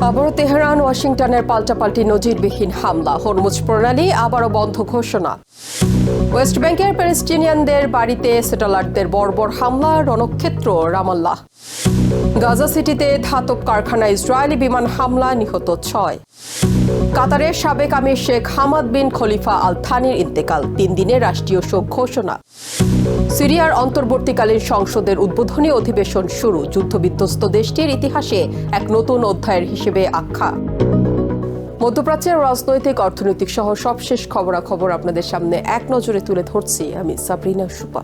আবারও তেহরান ওয়াশিংটনের পাল্টাপাল্টি নজিরবিহীন হামলা, হরমুজ প্রণালী আবারও বন্ধ ঘোষণা। ওয়েস্ট ব্যাংকের প্যালেস্টিনিয়ানদের বাড়িতে সেটেলারদের বর্বর হামলা, রণক্ষেত্র রামাল্লাহ। গাজা সিটিতে ধাতব কারখানা ইসরায়েলি বিমান হামলা, নিহত 6। কাতারের সাবেক আমির শেখ হামাদ বিন খলিফা আল থানির ইন্তেকাল, 3 দিনের রাষ্ট্রীয় শোক ঘোষণা। সিরিয়ার অন্তর্বর্তীকালীন সংসদের উদ্বোধনী অধিবেশন শুরু, যুদ্ধবিধ্বস্ত দেশটির ইতিহাসে এক নতুন অধ্যায়ের হিসেবে আখ্যা। মধ্যপ্রাচ্যের রাজনৈতিক, অর্থনৈতিক সহ সবশেষ খবরাখবর আপনাদের সামনে এক নজরে তুলে ধরছি আমি সাবরিনা সুপা।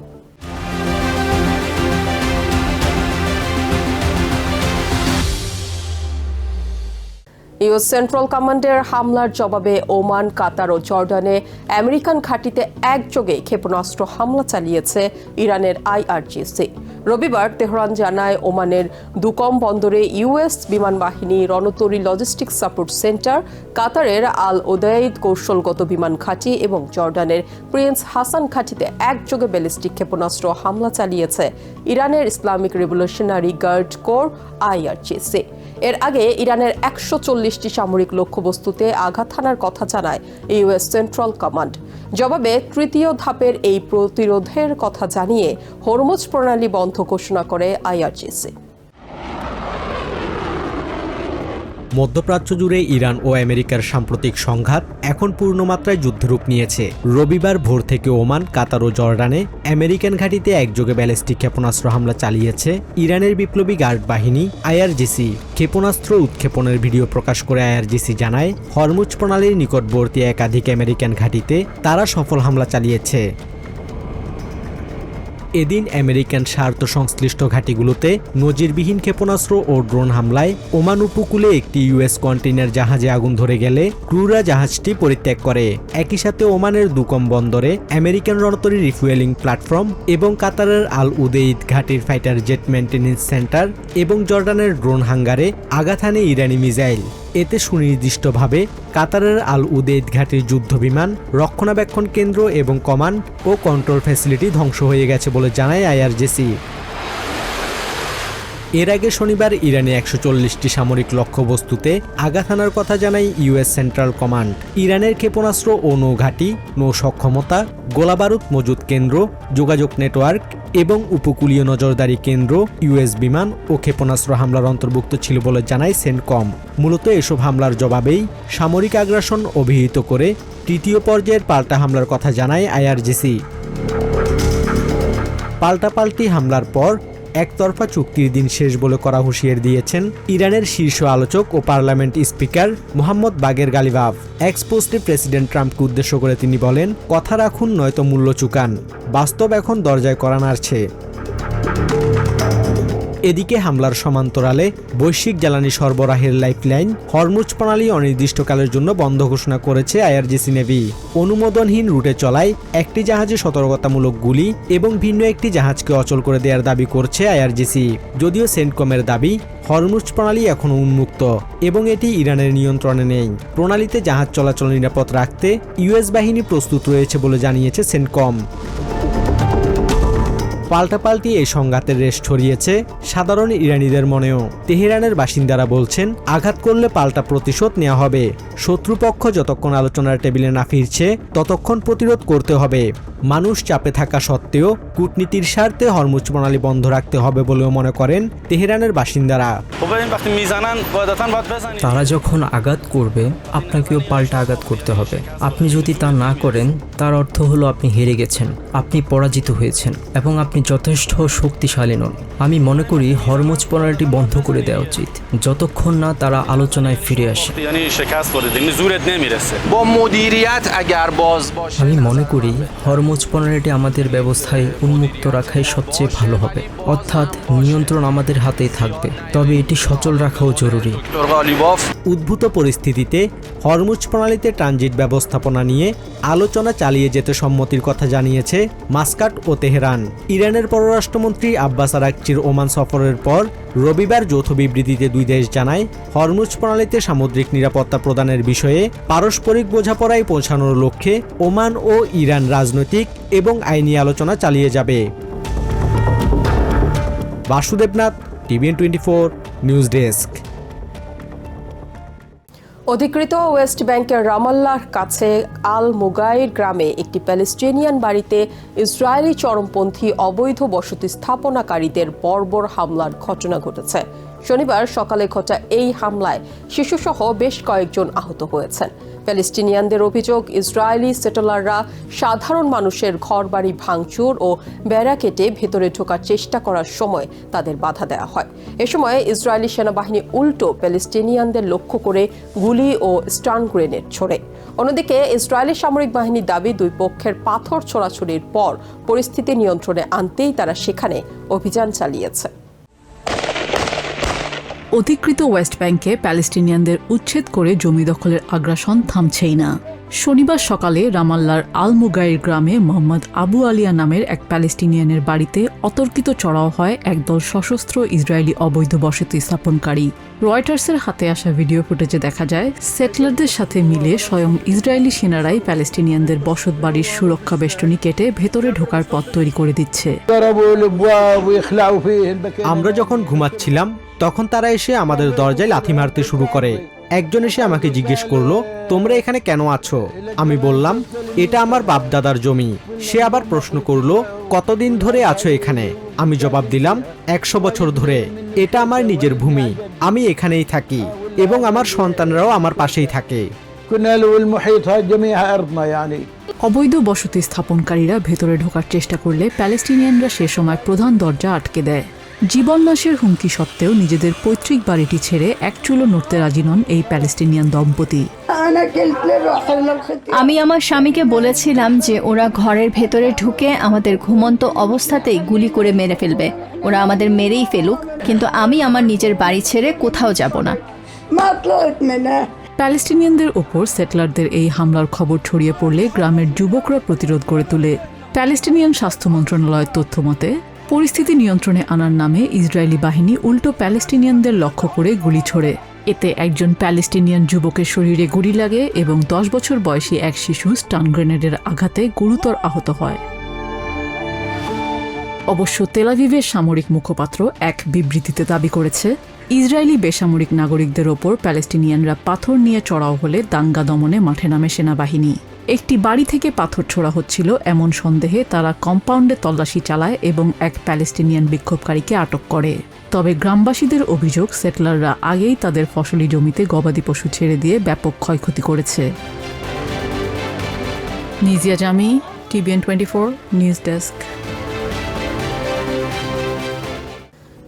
ইউএস সেন্ট্রাল কমান্ডের হামলার জবাবে ওমান, কাতার ও জর্ডানে আমেরিকান ঘাঁটিতে একযোগে ক্ষেপণাস্ত্র হামলা চালিয়েছে ইরানের আইআরজিসি। রবিবার তেহরান জানায়, ওমানের দুকম বন্দরে ইউএস বিমান বাহিনী রণতরী লজিস্টিক্স সাপোর্ট সেন্টার, কাতারের আল ওদাইদ কৌশলগত বিমান ঘাঁটি এবং জর্ডানের প্রিন্স হাসান ঘাঁটিতে একযোগে ব্যালিস্টিক ক্ষেপণাস্ত্র হামলা চালিয়েছে ইরানের Islamic revolutionary guard corps IRGC. এর আগে ইরানের 140টি সামরিক লক্ষ্যবস্তুতে আঘাত হানার কথা জানায় ইউএস সেন্ট্রাল কমান্ড। জবাবে তৃতীয় ধাপের এই প্রতিরোধের কথা জানিয়ে হরমুজ প্রণালী বন্ধ ঘোষণা করে আইআরজিসি। মধ্যপ্রাচ্য জুড়ে ইরান ও আমেরিকার সাম্প্রতিক সংঘাত এখন পূর্ণমাত্রায় যুদ্ধরূপ নিয়েছে। রবিবার ভোর থেকে ওমান, কাতার ও জর্ডানে আমেরিকান ঘাঁটিতে একযোগে ব্যালিস্টিক ক্ষেপণাস্ত্র হামলা চালিয়েছে ইরানের বিপ্লবী গার্ড বাহিনী আইআরজিসি। ক্ষেপণাস্ত্র উৎক্ষেপণের ভিডিও প্রকাশ করে আইআরজিসি জানায়, হরমুজ প্রণালীর নিকটবর্তী একাধিক আমেরিকান ঘাঁটিতে তারা সফল হামলা চালিয়েছে। এদিন আমেরিকান স্বার্থ সংশ্লিষ্ট ঘাঁটিগুলোতে নজিরবিহীন ক্ষেপণাস্ত্র ও ড্রোন হামলায় ওমান উপকূলে একটি ইউএস কন্টেইনার জাহাজে আগুন ধরে গেলে ক্রুরা জাহাজটি পরিত্যাগ করে। একই সাথে ওমানের দুকম বন্দরে আমেরিকান রণতরী রিফুয়েলিং প্ল্যাটফর্ম এবং কাতারের আল উদেইদ ঘাঁটির ফাইটার জেট মেইনটেন্যান্স সেন্টার এবং জর্ডানের ড্রোন হাঙ্গারে আঘাত হানে ইরানি মিসাইল। এতে সুনির্দিষ্টভাবে কাতারের আল উদেইদ ঘাঁটির যুদ্ধবিমান, রক্ষণাবেক্ষণ কেন্দ্র এবং কমান্ড ও কন্ট্রোল ফ্যাসিলিটি ধ্বংস হয়ে গেছে বলে জানায় আইআরজিসি। এর আগে শনিবার ইরানে 140টি সামরিক লক্ষ্যবস্তুতে আঘাত হানার কথা জানায় ইউএস সেন্ট্রাল কমান্ড। ইরানের ক্ষেপণাস্ত্র ও নৌঘাঁটি, নৌ সক্ষমতা, গোলাবারুদ মজুদ কেন্দ্র, যোগাযোগ নেটওয়ার্ক এবং উপকূলীয় নজরদারি কেন্দ্র ইউএস বিমান ও ক্ষেপণাস্ত্র হামলার অন্তর্ভুক্ত ছিল বলে জানায় সেন্টকম। মূলত এসব হামলার জবাবেই সামরিক আগ্রাসন অভিহিত করে তৃতীয় পর্যায়ের পাল্টা হামলার কথা জানায় আইআরজিসি। পাল্টাপাল্টি হামলার পর একতরফা চুক্তির দিন শেষ বলে করা হুঁশিয়ার দিয়েছেন ইরানের শীর্ষ আলোচক ও পার্লামেন্ট স্পিকার মোহাম্মদ বাগের গালিবাফ। এক্স পোস্টে প্রেসিডেন্ট ট্রাম্পকে উদ্দেশ্য করে তিনি বলেন, কথা রাখুন নয়তো মূল্য চুকান, বাস্তব এখন দরজায় কড়া নাড়ছে। এদিকে হামলার সমান্তরালে বৈশ্বিক জ্বালানি সরবরাহের লাইফলাইন হরমুজ প্রণালী অনির্দিষ্টকালের জন্য বন্ধ ঘোষণা করেছে আইআরজিসি নেভি। অনুমোদনহীন রুটে চলায় একটি জাহাজে সতর্কতামূলক গুলি এবং ভিন্ন একটি জাহাজকে অচল করে দেওয়ার দাবি করছে আইআরজিসি। যদিও সেন্টকমের দাবি, হরমুজ প্রণালী এখনও উন্মুক্ত এবং এটি ইরানের নিয়ন্ত্রণে নেই। প্রণালীতে জাহাজ চলাচল নিরাপদ রাখতে ইউএস বাহিনী প্রস্তুত রয়েছে বলে জানিয়েছে সেন্টকম। পাল্টাপাল্টি এই সংঘাতের রেশ ছড়িয়েছে সাধারণ ইরানিদের মনেও। তেহরানের বাসিন্দারা বলছেন, আঘাত করলে পাল্টা প্রতিশোধ নেওয়া হবে। শত্রুপক্ষ যতক্ষণ আলোচনার টেবিলে না ফিরছে ততক্ষণ প্রতিরোধ করতে হবে। মানুষ চাপে থাকা সত্ত্বেও কূটনীতির স্বার্থে হরমুজ প্রণালী বন্ধ রাখতে হবে বলেও মনে করেন তেহরানের বাসিন্দারা। তারা যখন আঘাত করবে আপনাকেও পাল্টা আঘাত করতে হবে। আপনি যদি তা না করেন তার অর্থ হলো আপনি হেরে গেছেন, আপনি পরাজিত হয়েছেন এবং আপনি যথেষ্ট শক্তিশালী নন। আমি মনে করি হরমুজ প্রণালীটি বন্ধ করে দেওয়া উচিত যতক্ষণ না তারা আলোচনায় ফিরে আসে। আমি মনে করি হরমুজ প্রণালীটি আমাদের ব্যবস্থায় উন্মুক্ত রাখাই সবচেয়ে ভালো হবে, অর্থাৎ নিয়ন্ত্রণ আমাদের হাতেই থাকবে, তবে এটি সচল রাখাও জরুরি। উদ্ভূত পরিস্থিতিতে হরমুজ প্রণালীতে ট্রানজিট ব্যবস্থাপনা নিয়ে আলোচনা চালিয়ে যেতে সম্মতির কথা জানিয়েছে মাস্কাট ও তেহরান। ইরানের পররাষ্ট্রমন্ত্রী আব্বাস আরাকচির ওমান সফরের পর রবিবার যৌথ বিবৃতিতে দুই দেশ জানায়, হরমুজ প্রণালীতে সামুদ্রিক নিরাপত্তা প্রদানের বিষয়ে পারস্পরিক বোঝাপড়ায় পৌঁছানোর লক্ষ্যে ওমান ও ইরান রাজনৈতিক এবং আইনি আলোচনা চালিয়ে যাবে। Basudebnath, TVN24 news desk. অধিকৃত ওয়েস্ট ব্যাংকের রামাল্লার কাছে আল মুগাইর গ্রামে একটি প্যালেস্টিনিয়ান বাড়িতে ইসরায়েলি চরমপন্থী অবৈধ বসতি স্থাপনাকারীদের বর্বর হামলার ঘটনা ঘটেছে। শনিবার সকালে ঘটা এই হামলায় শিশুসহ বেশ কয়েকজন আহত হয়েছেন। প্যালেস্টিনিয়ানদের অভিযোগ, ইসরায়েলি সেটেলাররা সাধারণ মানুষের ঘরবাড়ি ভাঙচুর ও বেড়া কেটে ভেতরে ঢোকার চেষ্টা করার সময় তাদের বাধা দেওয়া হয়। এ সময় ইসরায়েলি সেনাবাহিনী উল্টো প্যালেস্টিনিয়ানদের লক্ষ্য করে গুলি ও স্টান গ্রেনেড ছোড়ে। অন্যদিকে ইসরায়েলি সামরিক বাহিনীর দাবি, দুই পক্ষের পাথর ছোড়াছুড়ির পর পরিস্থিতি নিয়ন্ত্রণে আনতেই তারা সেখানে অভিযান চালিয়েছে। অধিকৃত ওয়েস্ট ব্যাংকে প্যালেস্টিনিয়ানদের উচ্ছেদ করে জমি দখলের আগ্রাসন থামছেই না। শনিবার সকালে রামাল্লার আল মুগাইর গ্রামে মোহাম্মদ আবু আলিয়া নামের এক প্যালেস্টিনিয়ানের বাড়িতে অতর্কিত চড়াও হয় একদল সশস্ত্র ইসরায়েলি অবৈধ বসতি স্থাপনকারী। রয়টার্সের হাতে আসা ভিডিও ফুটেজে দেখা যায়, সেটলারদের সাথে মিলে স্বয়ং ইসরায়েলি সেনারাই প্যালেস্টিনিয়ানদের বসত বাড়ির সুরক্ষা বেষ্টনী কেটে ভেতরে ঢোকার পথ তৈরি করে দিচ্ছে। আমরা যখন ঘুমাচ্ছিলাম তখন তারা এসে আমাদের দরজায় লাথি মারতে শুরু করে। একজন এসে আমাকে জিজ্ঞেস করলো, তোমরা এখানে কেন আছো? আমি বললাম, এটা আমার বাপদাদার জমি। সে আবার প্রশ্ন করলো, কতদিন ধরে আছো এখানে? আমি জবাব দিলাম, 100 বছর ধরে। এটা আমার নিজের ভূমি, আমি এখানেই থাকি এবং আমার সন্তানরাও আমার পাশেই থাকে। অবৈধ বসতি স্থাপনকারীরা ভেতরে ঢোকার চেষ্টা করলে প্যালেস্টিনিয়ানরা সে সময় প্রধান দরজা আটকে দেয়। জীবননাশের হুমকি সত্ত্বেও নিজেদের পৈতৃক বাড়িটি ছেড়ে এক চুলো নড়তে রাজি নন এই প্যালেস্টিনিয়ান দম্পতি। আমি আমার স্বামীকে বলেছিলাম যে ওরা ঘরের ভেতরে ঢুকে আমাদের ঘুমন্ত অবস্থাতেই গুলি করে মেরে ফেলবে। ওরা আমাদের মেরেই ফেলুক, কিন্তু আমি আমার নিজের বাড়ি ছেড়ে কোথাও যাব না। প্যালেস্টিনিয়ানদের ওপর সেটলারদের এই হামলার খবর ছড়িয়ে পড়লে গ্রামের যুবকরা প্রতিরোধ করে তোলে। প্যালেস্টিনিয়ান স্বাস্থ্য মন্ত্রণালয়ের তথ্য মতে, পরিস্থিতি নিয়ন্ত্রণে আনার নামে ইসরায়েলি বাহিনী উল্টো প্যালেস্টিনিয়ানদের লক্ষ্য করে গুলি ছোড়ে। এতে একজন প্যালেস্টিনিয়ান যুবকের শরীরে গুলি লাগে এবং 10 বছর বয়সী এক শিশু স্টান গ্রেনেডের আঘাতে গুরুতর আহত হয়। অবশ্য তেল আভিভের সামরিক মুখপাত্র এক বিবৃতিতে দাবি করেছে, ইসরায়েলি বেসামরিক নাগরিকদের ওপর প্যালেস্টিনিয়ানরা পাথর নিয়ে চড়াও হলে দাঙ্গা দমনে মাঠে নামে সেনাবাহিনী। একটি বাড়ি থেকে পাথর ছোড়া হচ্ছিল এমন সন্দেহে তারা কম্পাউন্ডে তল্লাশি চালায় এবং এক প্যালেস্টিনিয়ান বিক্ষোভকারীকে আটক করে। তবে গ্রামবাসীদের অভিযোগ, সেটলাররা আগেই তাদের ফসলি জমিতে গবাদি পশু ছেড়ে দিয়ে ব্যাপক ক্ষয়ক্ষতি করেছে। নিজিয়া জামি, TVN 24 নিউজ ডেস্ক।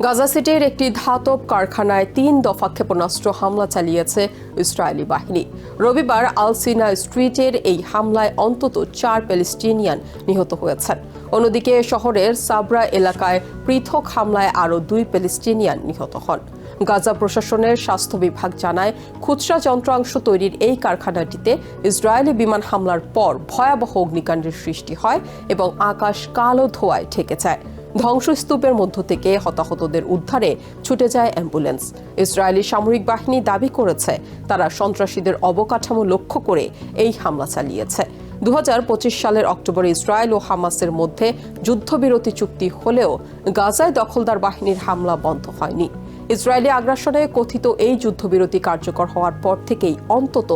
গাজা সিটির একটি ধাতব কারখানায় 3 দফা ক্ষেপণাস্ত্র হামলা চালিয়েছে ইসরায়েলি বাহিনী। রবিবার আল সিনা স্ট্রিটের এই হামলায় অন্তত 4 প্যালেস্টিনিয়ান নিহত হয়েছেন। অন্যদিকে শহরের সাবরা এলাকায় পৃথক হামলায় আরও 2 প্যালেস্টিনিয়ান নিহত হন। গাজা প্রশাসনের স্বাস্থ্য বিভাগ জানায়, খুচরা যন্ত্রাংশ তৈরির এই কারখানাটিতে ইসরায়েলি বিমান হামলার পর ভয়াবহ অগ্নিকাণ্ডের সৃষ্টি হয় এবং আকাশ কালো ধোঁয়ায় ঢেকে যায়। ধ্বংসস্তূপের মধ্য থেকে হতাহতদের উদ্ধারে ছুটে যায় অ্যাম্বুলেন্স। ইসরায়েলি সামরিক বাহিনী দাবি করেছে, তারা সন্ত্রাসীদের অবকাঠামো লক্ষ্য করে এই হামলা চালিয়েছে। 2025 সালের অক্টোবরে ইসরায়েল ও হামাসের মধ্যে যুদ্ধবিরতি চুক্তি হলেও গাজায় দখলদার বাহিনীর হামলা বন্ধ হয়নি। ইসরায়েলি আগ্রাসনে কথিত এই যুদ্ধবিরতি কার্যকর হওয়ার পর থেকেই অন্তত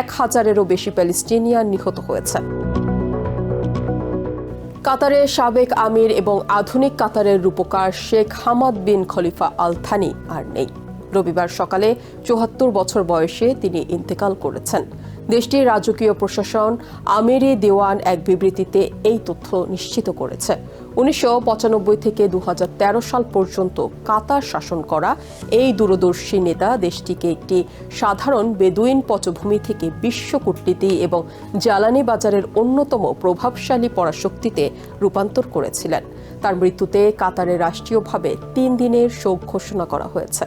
1000-এরও বেশি প্যালেস্টিনিয়ান নিহত হয়েছে। কাতারের সাবেক আমির এবং আধুনিক কাতারের রূপকার শেখ হামাদ বিন খলিফা আল থানি আর নেই। রবিবার সকালে 74 বছর বয়সে তিনি ইন্তেকাল করেছেন। দেশটির রাজকীয় প্রশাসন আমিরি দেওয়ান এক বিবৃতিতে এই তথ্য নিশ্চিত করেছে। 1995 থেকে 2013 সাল পর্যন্ত কাতার শাসন করা এই দূরদর্শী নেতা দেশটিকে একটি সাধারণ বেদুইন পটভূমি থেকে বিশ্ব কূটনীতি এবং জ্বালানি বাজারের অন্যতম প্রভাবশালী পরাশক্তিতে রূপান্তর করেছিলেন। তার মৃত্যুতে কাতারে রাষ্ট্রীয়ভাবে 3 দিনের শোক ঘোষণা করা হয়েছে।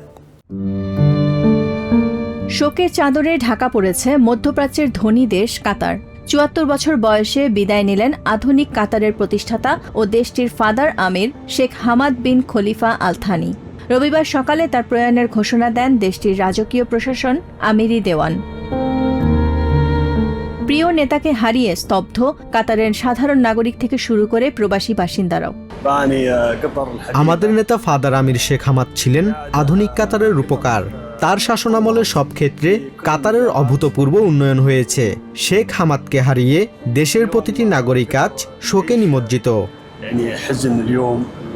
শোকের চাদরে ঢাকা পড়েছে মধ্যপ্রাচ্যের ধনী দেশ কাতার। 74 বছর বয়সে বিদায় নিলেন আধুনিক কাতারের প্রতিষ্ঠাতা ও দেশটির ফাদার আমির শেখ হামাদ বিন খলিফা আল থানি। রবিবার সকালে তার প্রয়াণের ঘোষণা দেন দেশটির রাজকীয় প্রশাসন আমিরি দেওয়ান। প্রিয় নেতাকে হারিয়ে স্তব্ধ কাতারের সাধারণ নাগরিক থেকে শুরু করে প্রবাসী বাসিন্দারাও। আমাদের নেতা ফাদার আমির শেখ হামাদ ছিলেন আধুনিক কাতারের রূপকার। তার শাসনামলে সব ক্ষেত্রে কাতারের অভূতপূর্ব উন্নয়ন হয়েছে। শেখ হামাদকে হারিয়ে দেশের প্রতিটি নাগরিক আজ শোকে নিমজ্জিত।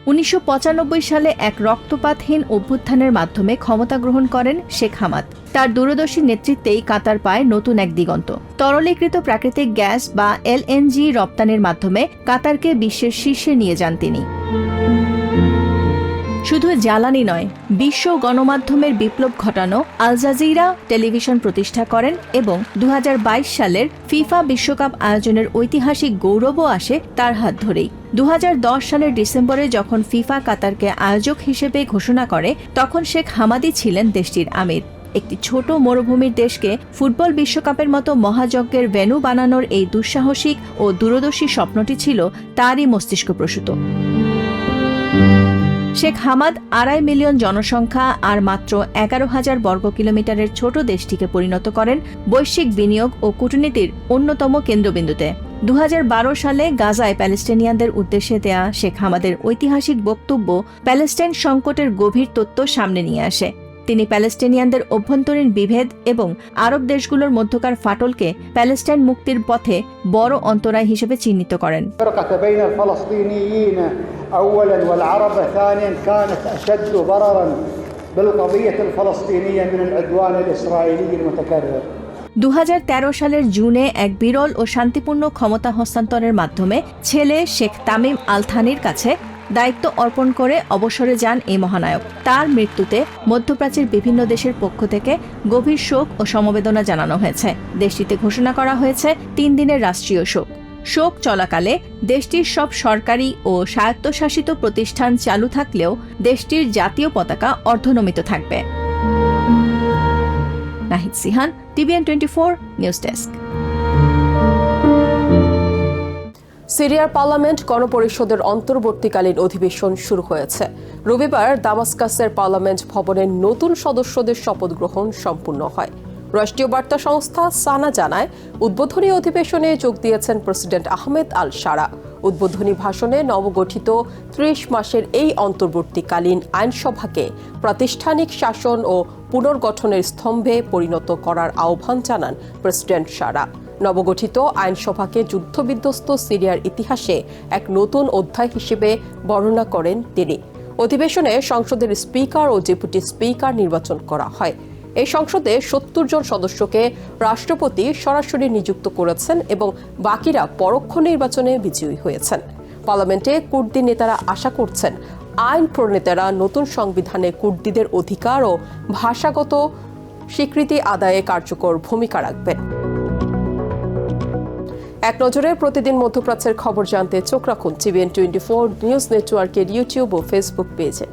1995 সালে এক রক্তপাতহীন অভ্যুত্থানের মাধ্যমে ক্ষমতা গ্রহণ করেন শেখ হামাদ। তার দূরদর্শী নেতৃত্বেই কাতার পায় নতুন এক দিগন্ত। তরলীকৃত প্রাকৃতিক গ্যাস বা এলএনজি রপ্তানির মাধ্যমে কাতারকে বিশ্বের শীর্ষে নিয়ে যান তিনি। শুধু জ্বালানি নয়, বিশ্ব গণমাধ্যমের বিপ্লব ঘটানো আল জাজিরা টেলিভিশন প্রতিষ্ঠা করেন এবং 2022 সালের ফিফা বিশ্বকাপ আয়োজনের ঐতিহাসিক গৌরবও আসে তার হাত ধরেই। 2010 সালের ডিসেম্বরে যখন ফিফা কাতারকে আয়োজক হিসেবে ঘোষণা করে, তখন শেখ হামাদি ছিলেন দেশটির আমির। একটি ছোট মরুভূমির দেশকে ফুটবল বিশ্বকাপের মতো মহাযজ্ঞের ভেন্যু বানানোর এই দুঃসাহসিক ও দূরদর্শী স্বপ্নটি ছিল তারই মস্তিষ্কপ্রসূত। শেখ হামাদ 2.5 মিলিয়ন জনসংখ্যা আর মাত্র 11,000 বর্গ কিলোমিটারের ছোট দেশটিকে পরিণত করেন বৈশ্বিক বিনিয়োগ ও কূটনীতির অন্যতম কেন্দ্রবিন্দুতে। 2012 সালে গাজায় প্যালেস্টিনিয়ানদের উদ্দেশ্যে দেয়া শেখ হামাদের ঐতিহাসিক বক্তব্য প্যালেস্টাইন সংকটের গভীর তত্ত্ব সামনে নিয়ে আসে। তিনি প্যালেস্টিনিয়ানদের অভ্যন্তরীণ বিভেদ এবং আরব দেশগুলোর মধ্যকার ফাটলকে প্যালেস্টাইন মুক্তির পথে বড় অন্তরায় হিসেবে চিহ্নিত করেন। أولاً والعرب ثانياً كانت أشد ضرراً بالقضية الفلسطينية من العدوان الإسرائيلي المتكرر। 2013 সালের জুনে এক বিরল ও শান্তিপূর্ণ ক্ষমতা হস্তান্তরের মাধ্যমে ছেলে শেখ তামিম আল থানির কাছে দায়িত্ব অর্পণ করে অবসরে যান এই মহানায়ক। তার মৃত্যুতে মধ্যপ্রাচ্যের বিভিন্ন দেশের পক্ষ থেকে গভীর শোক ও সমবেদনা জানানো হয়েছে। দেশটিতে ঘোষণা করা হয়েছে 3 দিনের রাষ্ট্রীয় শোক। শোক চলাকালে দেশটির সব সরকারি ও স্বায়ত্তশাসিত প্রতিষ্ঠান চালু থাকলেও দেশটির জাতীয় পতাকা অর্ধনমিত থাকবে। Nahid Sihan, TVN 24 news desk. সিরিয়ার পার্লামেন্ট গণপরিষদের অন্তর্বর্তীকালীন অধিবেশন শুরু হয়েছে। রবিবার দামাস্কাসের পার্লামেন্ট ভবনের নতুন সদস্যদের শপথ গ্রহণ সম্পূর্ণ হয়। রাষ্ট্রীয় বার্তা সংস্থা সানা জানায়, উদ্বোধনী অধিবেশনে যোগ দিয়েছেন প্রেসিডেন্ট আহমেদ আল শারা। উদ্বোধনী ভাষণে নবগঠিত 30 মাসের এই অন্তর্বর্তীকালীন আইনসভাকে প্রাতিষ্ঠানিক শাসন ও পুনর্গঠনের স্তম্ভে পরিণত করার আহ্বান জানান প্রেসিডেন্ট শারা। নবগঠিত আইনসভাকে যুদ্ধবিধ্বস্ত সিরিয়ার ইতিহাসে এক নতুন অধ্যায় হিসেবে বর্ণনা করেন তিনি। অধিবেশনে সংসদের স্পিকার ও ডেপুটি স্পিকার নির্বাচন করা হয়। এই সংসদে 70 জন সদস্যকে রাষ্ট্রপতি সরাসরি নিযুক্ত করেছেন এবং বাকিরা পরোক্ষ নির্বাচনে বিজয়ী হয়েছেন। পার্লামেন্টে কুর্দি নেতারা আশা করছেন আইন প্রণেতারা নতুন সংবিধানে কুর্দিদের অধিকার ও ভাষাগত স্বীকৃতি আদায়ে কার্যকর ভূমিকা রাখবেন। এক নজরে প্রতিদিন মধ্যপ্রাচ্যের খবর জানতে চোখ রাখুন TVN 24 নিউজ নেটওয়ার্কের ইউটিউব ও ফেসবুক পেজে।